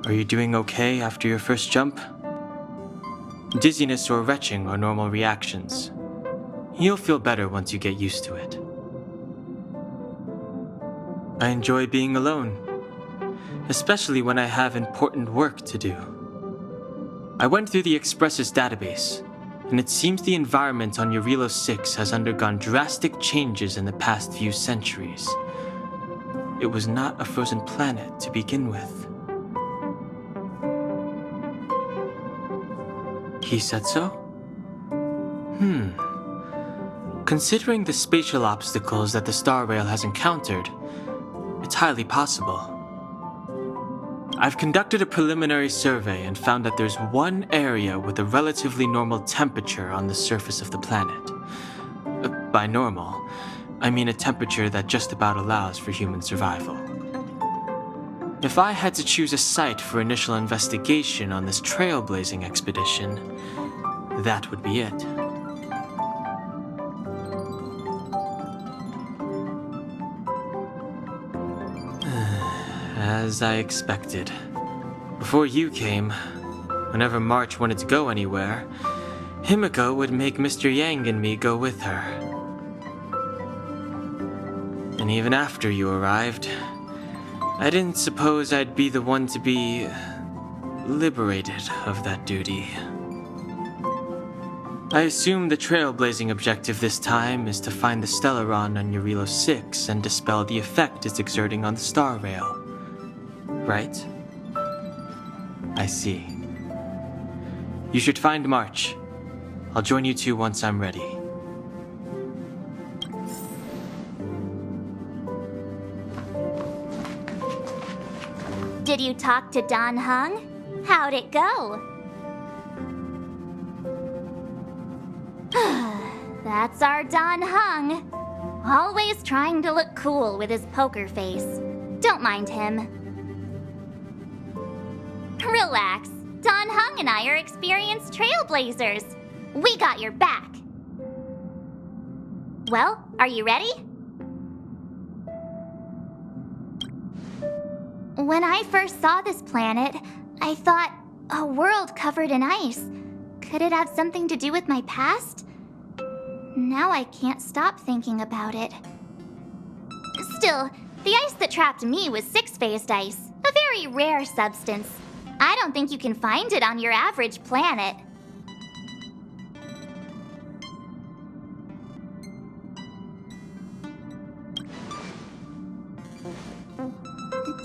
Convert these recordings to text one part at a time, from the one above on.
Are you doing okay after your first jump? Dizziness or retching are normal reactions. You'll feel better once you get used to it. I enjoy being alone, especially when I have important work to do. I went through the Express's database, and it seems the environment on Jarilo 6 has undergone drastic changes in the past few centuries. It was not a frozen planet to begin with. He said so? Considering the spatial obstacles that the Star Rail has encountered, it's highly possible. I've conducted a preliminary survey and found that there's one area with a relatively normal temperature on the surface of the planet. By normal, I mean a temperature that just about allows for human survival. If I had to choose a site for initial investigation on this trailblazing expedition, that would be it. As I expected. Before you came, whenever March wanted to go anywhere, Himiko would make Mr. Yang and me go with her. And even after you arrived, I didn't suppose I'd be the one to be liberated of that duty. I assume the trailblazing objective this time is to find the Stellaron on Jarilo 6 and dispel the effect it's exerting on the Star Rail. Right? I see. You should find March. I'll join you two once I'm ready. Did you talk to Don Hung? How'd it go? That's our Don Hung. Always trying to look cool with his poker face. Don't mind him. Relax. Don Hung and I are experienced trailblazers. We got your back. Well, are you ready? When I first saw this planet, I thought, a world covered in ice. Could it have something to do with my past? Now I can't stop thinking about it. Still, the ice that trapped me was six-phased ice, a very rare substance. I don't think you can find it on your average planet.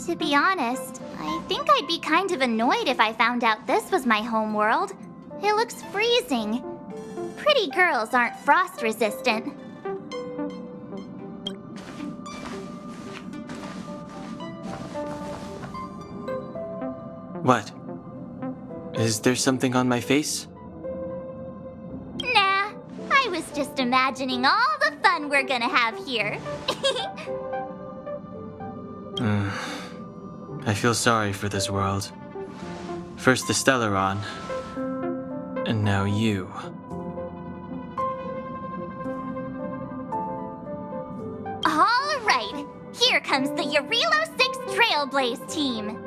To be honest, I think I'd be kind of annoyed if I found out this was my home world. It looks freezing. Pretty girls aren't frost resistant. What? Is there something on my face? Nah, I was just imagining all the fun we're gonna have here. I feel sorry for this world. First the Stellaron, and now you. All right, here comes the Jarilo 6 Trailblaze team.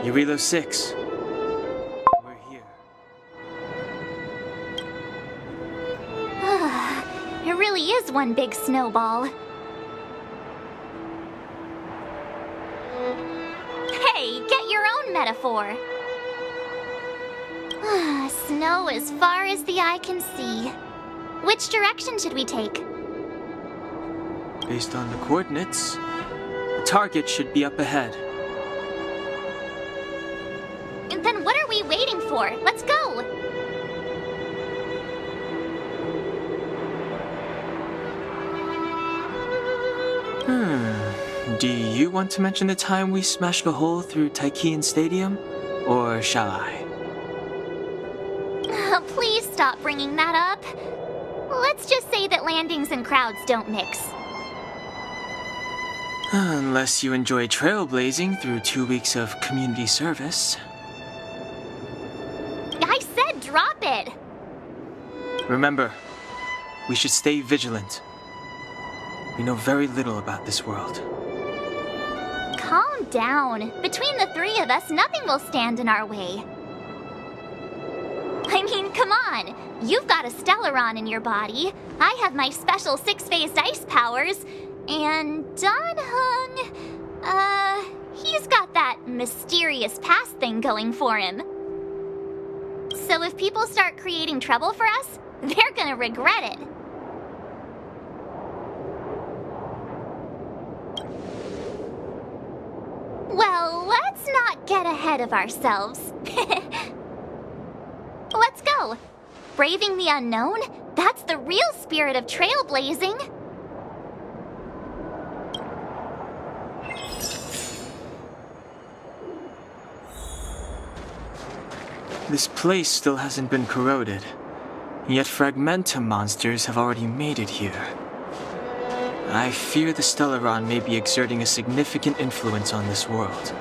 Jarilo 6. We're here. It really is one big snowball. Hey, get your own metaphor. Snow as far as the eye can see. Which direction should we take? Based on the coordinates, the target should be up ahead. Then what are we waiting for? Let's go! Do you want to mention the time we smashed a hole through Taikian Stadium? Or shall I? Please stop bringing that up. Let's just say that landings and crowds don't mix. Unless you enjoy trailblazing through 2 weeks of community service. said drop it! Remember, we should stay vigilant. We know very little about this world. Calm down. Between the three of us, nothing will stand in our way. I mean, come on. You've got a Stellaron in your body. I have my special six-phased ice powers. And Dan-hung, he's got that mysterious past thing going for him. So if people start creating trouble for us, they're gonna regret it. Well, let's not get ahead of ourselves. Let's go. Braving the unknown? That's the real spirit of trailblazing. This place still hasn't been corroded, yet fragmentum monsters have already made it here. I fear the Stellaron may be exerting a significant influence on this world.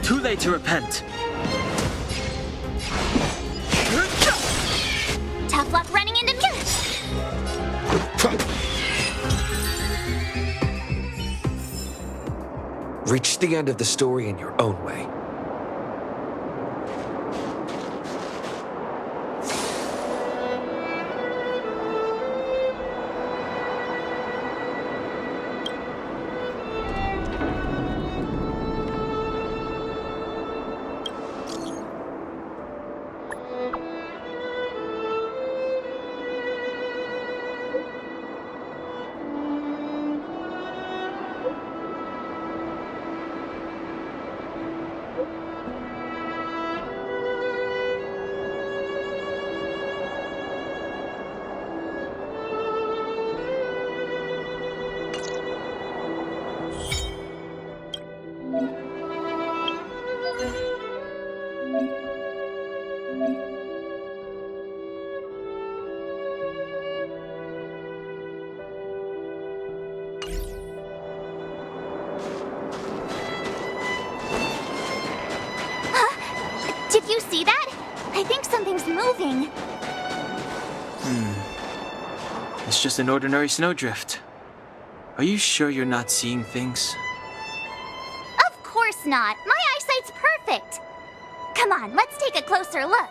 Too late to repent. Tough luck running into me. Reach the end of the story in your own way. Did you see that? I think something's moving. It's just an ordinary snowdrift. Are you sure you're not seeing things? Of course not. My eyesight's perfect. Come on, let's take a closer look.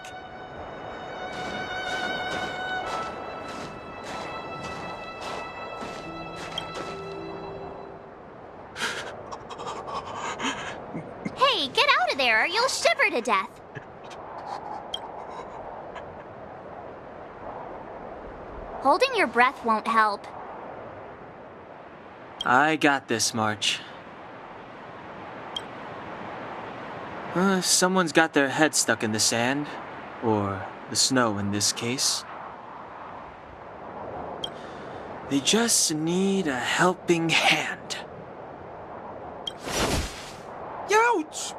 Hey, get out of there or you'll shiver to death. Holding your breath won't help. I got this, March. Someone's got their head stuck in the sand, or the snow in this case. They just need a helping hand. Ouch!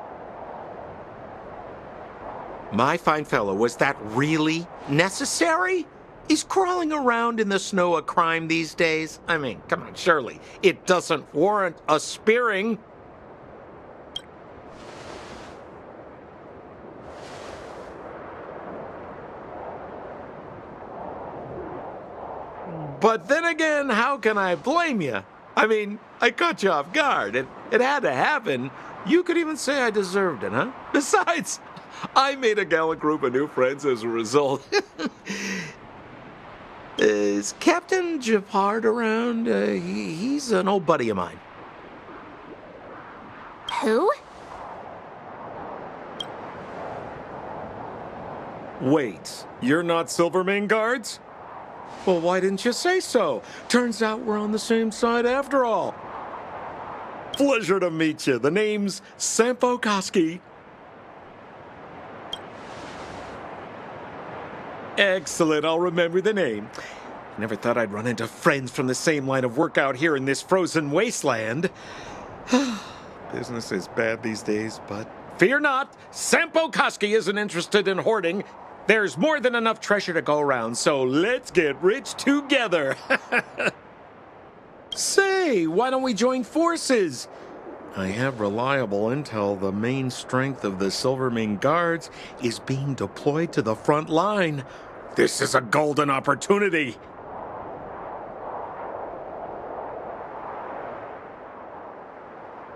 My fine fellow, was that really necessary? Is crawling around in the snow a crime these days? I mean, come on, surely it doesn't warrant a spearing. But then again, how can I blame you? I mean, I caught you off guard. It had to happen. You could even say I deserved it, huh? Besides, I made a gallant group of new friends as a result. Is Captain Japard around? He's an old buddy of mine. Who? Wait, you're not Silvermane guards? Well, why didn't you say so? Turns out we're on the same side after all. Pleasure to meet you. The name's Sampo Koski. Excellent, I'll remember the name. Never thought I'd run into friends from the same line of work out here in this frozen wasteland. Business is bad these days, but fear not, Sampo Koski isn't interested in hoarding. There's more than enough treasure to go around, so let's get rich together. Say, why don't we join forces? I have reliable intel the main strength of the Silvermane Guards is being deployed to the front line. This is a golden opportunity.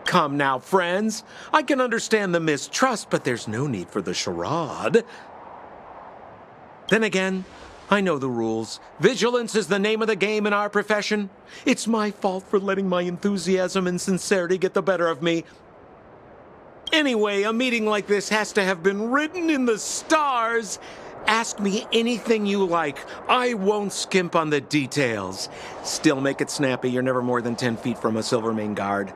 Come now, friends. I can understand the mistrust, but there's no need for the charade. Then again, I know the rules. Vigilance is the name of the game in our profession. It's my fault for letting my enthusiasm and sincerity get the better of me. Anyway, a meeting like this has to have been written in the stars. Ask me anything you like. I won't skimp on the details. Still make it snappy. You're never more than 10 feet from a Silvermane Guard.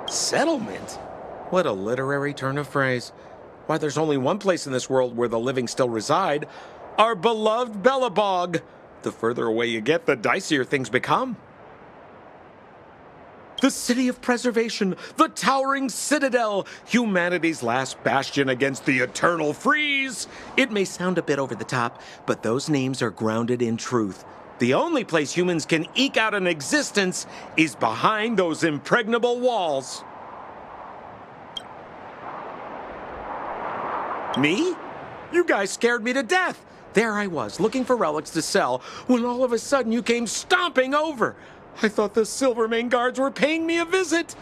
Settlement? What a literary turn of phrase. Why, there's only one place in this world where the living still reside. Our beloved Belobog. The further away you get, the dicier things become. The city of preservation, the towering citadel, humanity's last bastion against the eternal freeze. It may sound a bit over the top, but those names are grounded in truth. The only place humans can eke out an existence is behind those impregnable walls. Me? You guys scared me to death. There I was, looking for relics to sell, when all of a sudden you came stomping over. I thought the Silvermane Guards were paying me a visit.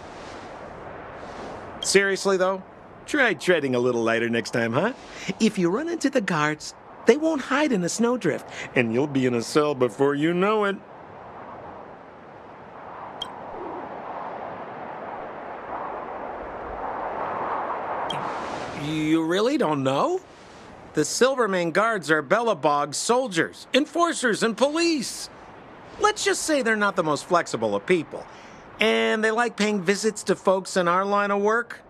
Seriously, though, try treading a little lighter next time, huh? If you run into the guards, they won't hide in a snowdrift, and you'll be in a cell before you know it. You really don't know? The Silvermane Guards are Belobog soldiers, enforcers, and police. Let's just say they're not the most flexible of people. And they like paying visits to folks in our line of work.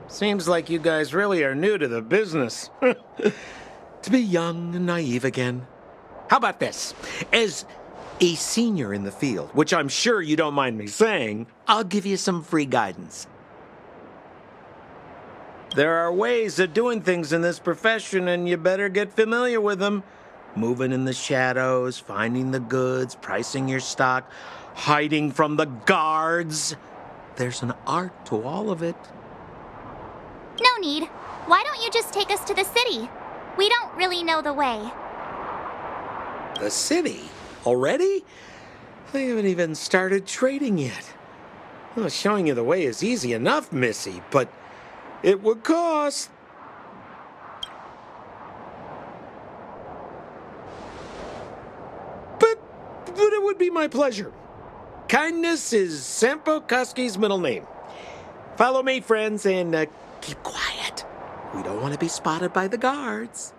Seems like you guys really are new to the business. To be young and naive again. How about this? As a senior in the field, which I'm sure you don't mind me saying, I'll give you some free guidance. There are ways of doing things in this profession, and you better get familiar with them. Moving in the shadows, finding the goods, pricing your stock, hiding from the guards. There's an art to all of it. No need. Why don't you just take us to the city? We don't really know the way. The city? Already? I haven't even started trading yet. Well, showing you the way is easy enough, Missy, but it would cost. But it would be my pleasure. Kindness is Sampo Koski's middle name. Follow me, friends, and keep quiet. We don't want to be spotted by the guards.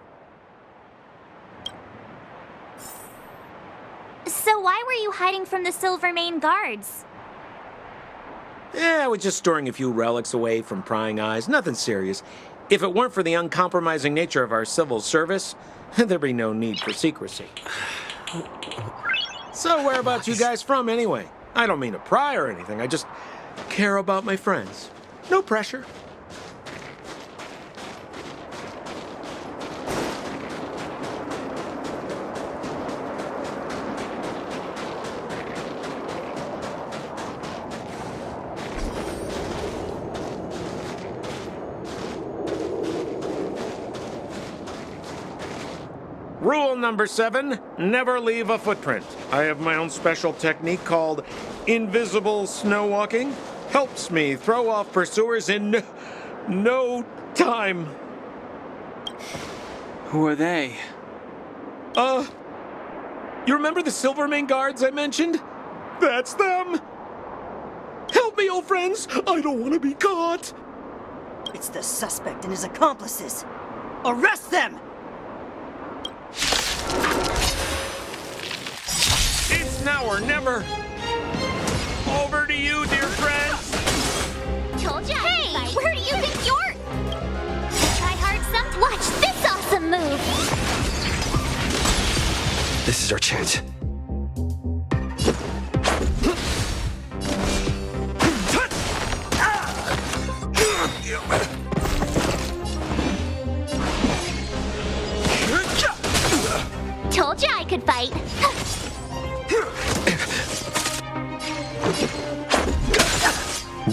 So why were you hiding from the Silvermane Guards? I was just storing a few relics away from prying eyes. Nothing serious. If it weren't for the uncompromising nature of our civil service, there'd be no need for secrecy. So whereabouts you guys from, anyway? I don't mean to pry or anything. I just care about my friends. No pressure. Rule number 7, never leave a footprint. I have my own special technique called invisible snow walking. Helps me throw off pursuers in no time. Who are they? You remember the Silvermane Guards I mentioned? That's them! Help me, old friends! I don't want to be caught! It's the suspect and his accomplices. Arrest them! It's now or never! Over to you, dear friends! Told ya. Hey, where do you think you're? Try hard some. Watch this awesome move. This is our chance.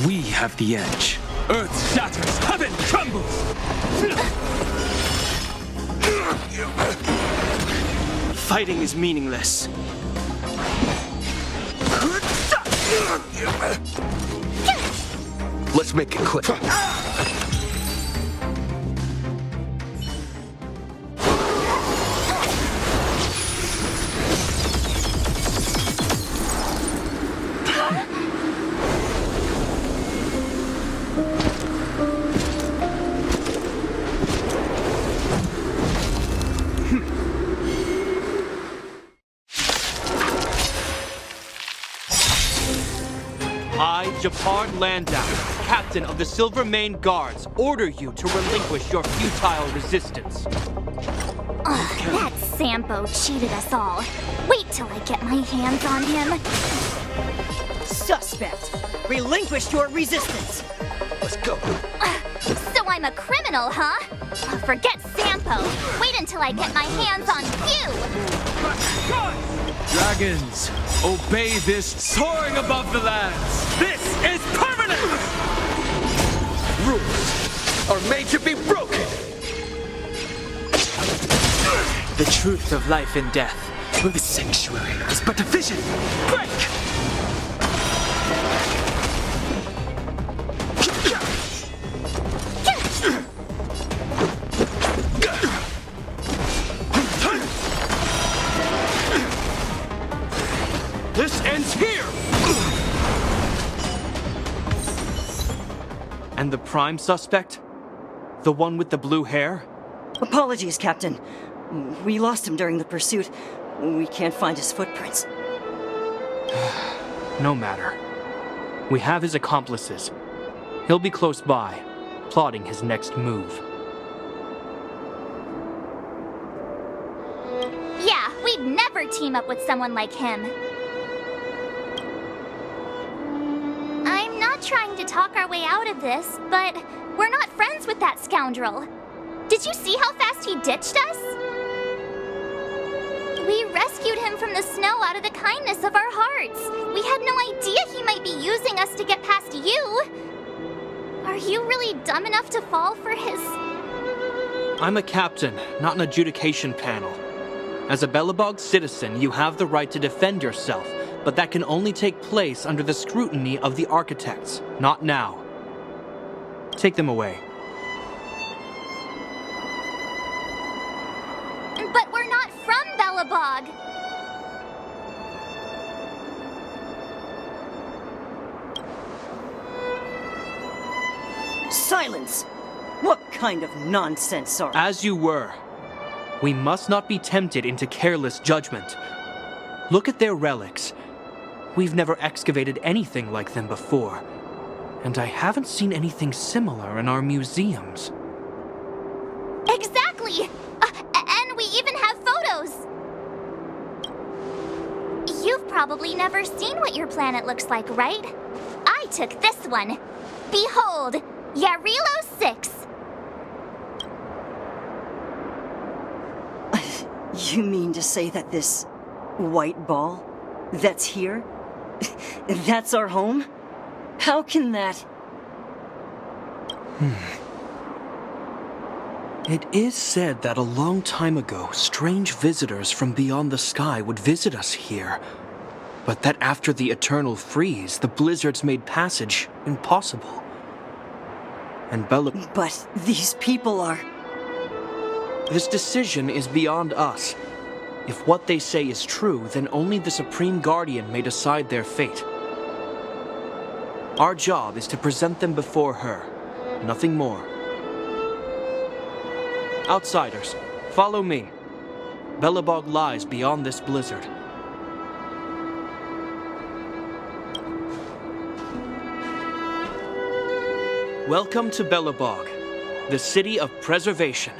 We have the edge. Earth shatters, heaven trembles! Fighting is meaningless. Let's make it quick. I, Japard Landau, captain of the Silver Mane Guards, order you to relinquish your futile resistance. Ugh, that Sampo cheated us all. Wait till I get my hands on him. Suspect! Relinquish your resistance! Let's go. So I'm a criminal, huh? Forget Sampo. Wait until I get my hands on you! Dragons, obey this soaring above the lands! This is permanent! Rules are made to be broken. The truth of life and death. The sanctuary is but a vision. Break! This ends here! And the prime suspect? The one with the blue hair? Apologies, Captain. We lost him during the pursuit. We can't find his footprints. No matter. We have his accomplices. He'll be close by, plotting his next move. Yeah, we'd never team up with someone like him. I'm not trying to talk our way out of this, but we're not friends with that scoundrel. Did you see how fast he ditched us? We rescued him from the snow out of the kindness of our hearts. We had no idea he might be using us to get past you. Are you really dumb enough to fall for his... I'm a captain, not an adjudication panel. As a Belobog citizen, you have the right to defend yourself, but that can only take place under the scrutiny of the architects, not now. Take them away. But we're not from Belobog. Silence! What kind of nonsense are... As you were. We must not be tempted into careless judgment. Look at their relics. We've never excavated anything like them before, and I haven't seen anything similar in our museums. Exactly! And we even have photos! You've probably never seen what your planet looks like, right? I took this one. Behold, Jarilo 6. You mean to say that this white ball that's here, that's our home? How can that... It is said that a long time ago, strange visitors from beyond the sky would visit us here. But that after the eternal freeze, the blizzards made passage impossible. And But these people are... This decision is beyond us. If what they say is true, then only the Supreme Guardian may decide their fate. Our job is to present them before her, nothing more. Outsiders, follow me. Belobog lies beyond this blizzard. Welcome to Belobog, the city of preservation.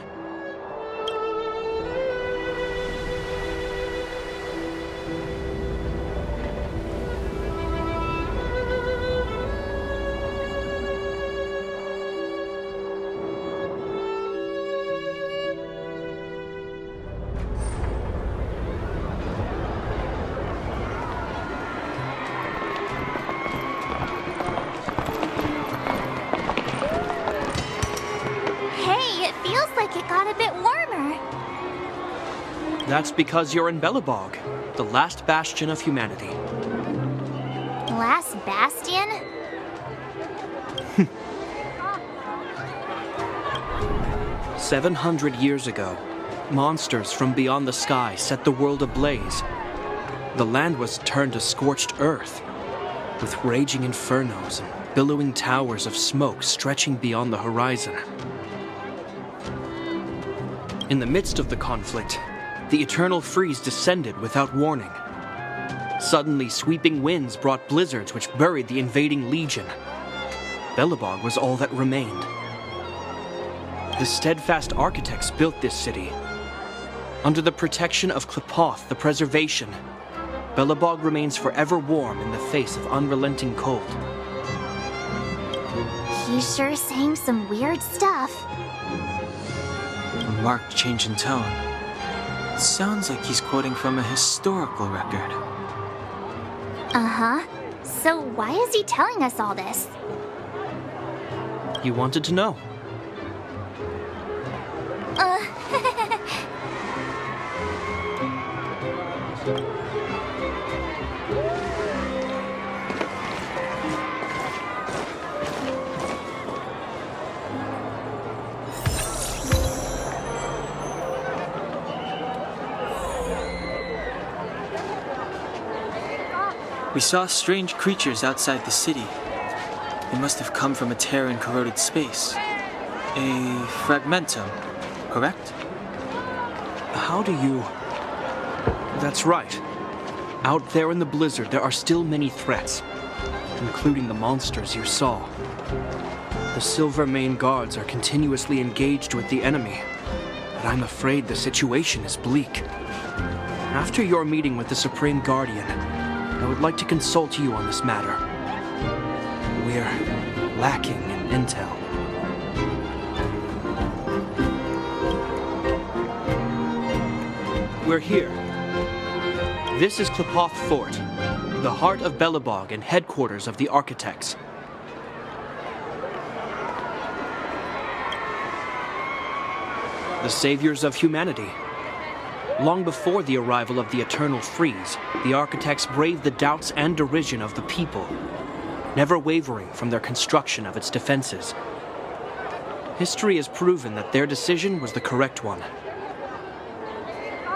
That's because you're in Belobog, the last bastion of humanity. Last bastion? 700 years ago, monsters from beyond the sky set the world ablaze. The land was turned to scorched earth, with raging infernos and billowing towers of smoke stretching beyond the horizon. In the midst of the conflict, the eternal freeze descended without warning. Suddenly, sweeping winds brought blizzards which buried the invading legion. Belobog was all that remained. The steadfast architects built this city. Under the protection of Qlipoth, the preservation, Belobog remains forever warm in the face of unrelenting cold. He's sure saying some weird stuff. A marked change in tone. It sounds like he's quoting from a historical record. Uh-huh. So why is he telling us all this? You wanted to know. We saw strange creatures outside the city. They must have come from a tear in corroded space. A fragmentum, correct? How do you... That's right. Out there in the blizzard, there are still many threats, including the monsters you saw. The Silvermane guards are continuously engaged with the enemy, but I'm afraid the situation is bleak. After your meeting with the Supreme Guardian, I would like to consult you on this matter. We're lacking in intel. We're here. This is Qlipoth Fort, the heart of Belobog and headquarters of the Architects. The saviors of humanity. Long before the arrival of the Eternal Freeze, the Architects braved the doubts and derision of the people, never wavering from their construction of its defenses. History has proven that their decision was the correct one.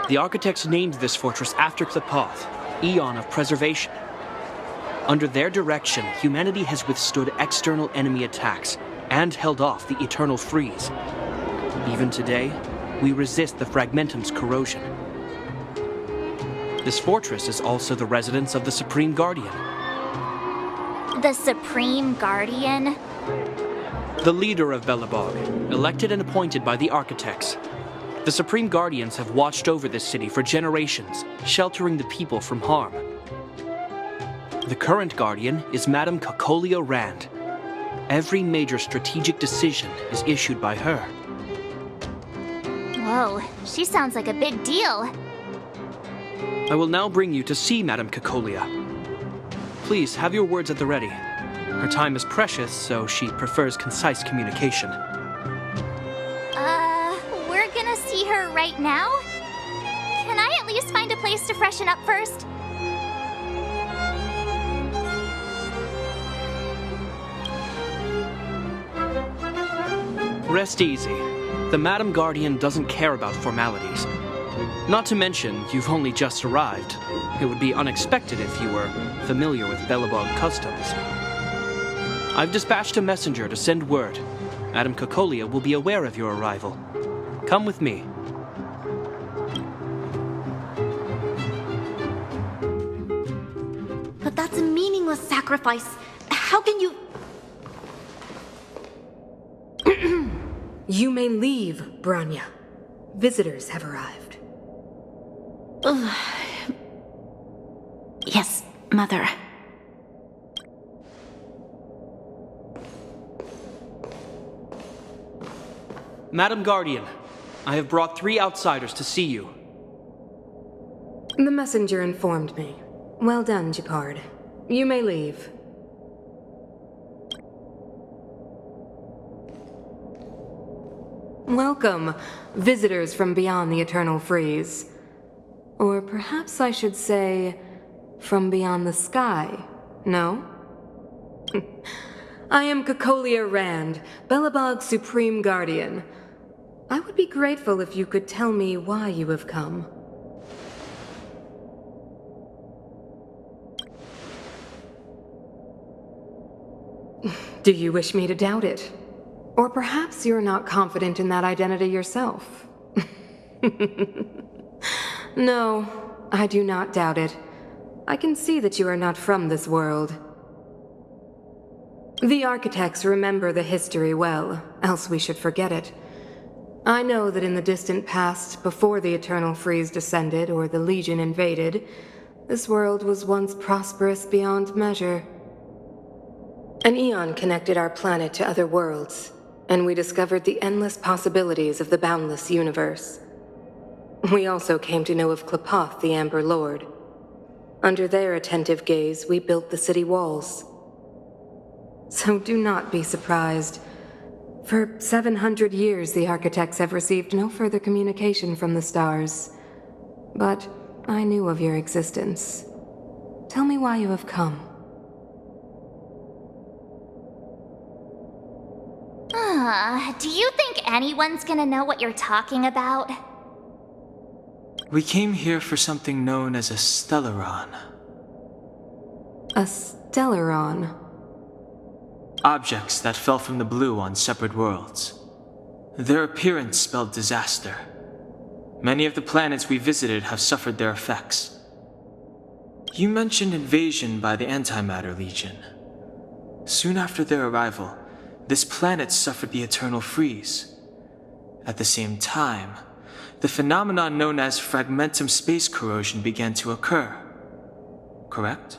The Architects named this fortress after Qlipoth, Eon of Preservation. Under their direction, humanity has withstood external enemy attacks and held off the Eternal Freeze. Even today, we resist the Fragmentum's corrosion. This fortress is also the residence of the Supreme Guardian. The Supreme Guardian? The leader of Belobog, elected and appointed by the Architects. The Supreme Guardians have watched over this city for generations, sheltering the people from harm. The current Guardian is Madame Cacolia Rand. Every major strategic decision is issued by her. Whoa, she sounds like a big deal. I will now bring you to see Madame Cacolia. Please have your words at the ready. Her time is precious, so she prefers concise communication. We're gonna see her right now? Can I at least find a place to freshen up first? Rest easy. The Madam Guardian doesn't care about formalities. Not to mention, you've only just arrived. It would be unexpected if you were familiar with Belobog customs. I've dispatched a messenger to send word. Madame Cacolia will be aware of your arrival. Come with me. But that's a meaningless sacrifice. How can you... You may leave, Branya. Visitors have arrived. Yes, Mother. Madam Guardian, I have brought 3 outsiders to see you. The messenger informed me. Well done, Gepard. You may leave. Welcome, visitors from beyond the Eternal Freeze. Or perhaps I should say, from beyond the sky, no? I am Cocolia Rand, Belobog's Supreme Guardian. I would be grateful if you could tell me why you have come. Do you wish me to doubt it? Or perhaps you're not confident in that identity yourself? No, I do not doubt it. I can see that you are not from this world. The architects remember the history well, else we should forget it. I know that in the distant past, before the Eternal Freeze descended or the Legion invaded, this world was once prosperous beyond measure. An eon connected our planet to other worlds, and we discovered the endless possibilities of the boundless universe. We also came to know of Klapoth, the Amber Lord. Under their attentive gaze, we built the city walls. So do not be surprised. For 700 years, the architects have received no further communication from the stars. But I knew of your existence. Tell me why you have come. Do you think anyone's gonna know what you're talking about? We came here for something known as a Stellaron. A Stellaron? Objects that fell from the blue on separate worlds. Their appearance spelled disaster. Many of the planets we visited have suffered their effects. You mentioned invasion by the Antimatter Legion. Soon after their arrival, this planet suffered the Eternal Freeze. At the same time, the phenomenon known as fragmentum space corrosion began to occur. Correct?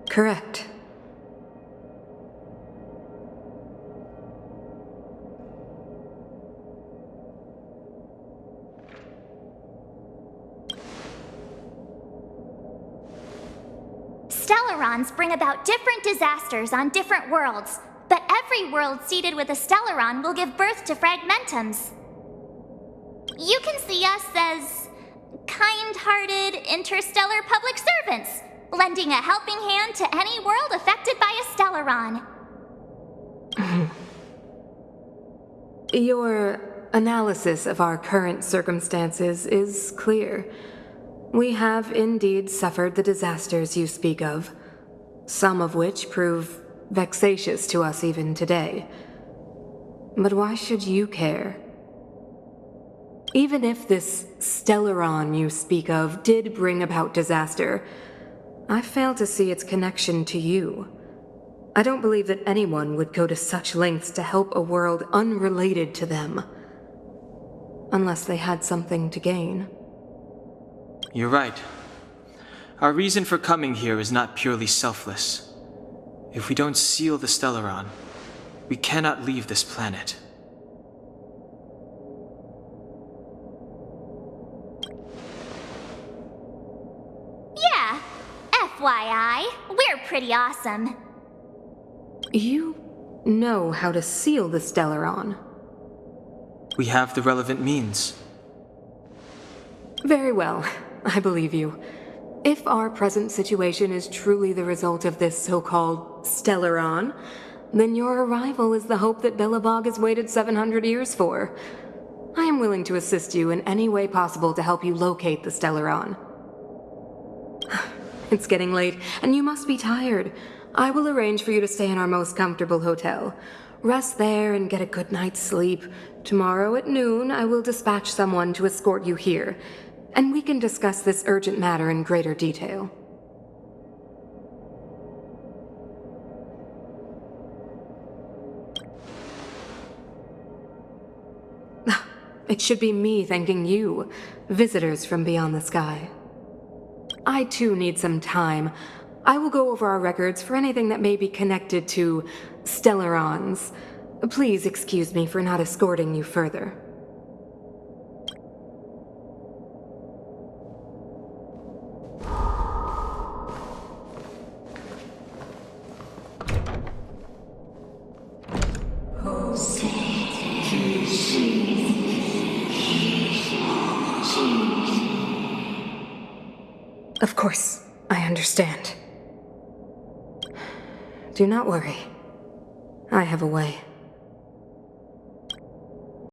Correct. Stellarons bring about different disasters on different worlds, but every world seeded with a Stellaron will give birth to fragmentums. You can see us as kind-hearted interstellar public servants, lending a helping hand to any world affected by a Stellaron. Your analysis of our current circumstances is clear. We have indeed suffered the disasters you speak of, some of which prove vexatious to us even today. But why should you care? Even if this Stellaron you speak of did bring about disaster, I fail to see its connection to you. I don't believe that anyone would go to such lengths to help a world unrelated to them, unless they had something to gain. You're right. Our reason for coming here is not purely selfless. If we don't seal the Stellaron, we cannot leave this planet. Yeah, FYI, we're pretty awesome. You know how to seal the Stellaron. We have the relevant means. Very well, I believe you. If our present situation is truly the result of this so-called Stellaron, then your arrival is the hope that Belobog has waited 700 years for. I am willing to assist you in any way possible to help you locate the Stellaron. It's getting late, and you must be tired. I will arrange for you to stay in our most comfortable hotel. Rest there and get a good night's sleep. Tomorrow at noon, I will dispatch someone to escort you here, and we can discuss this urgent matter in greater detail. It should be me thanking you, visitors from beyond the sky. I too need some time. I will go over our records for anything that may be connected to Stellarons. Please excuse me for not escorting you further. Of course, I understand. Do not worry. I have a way.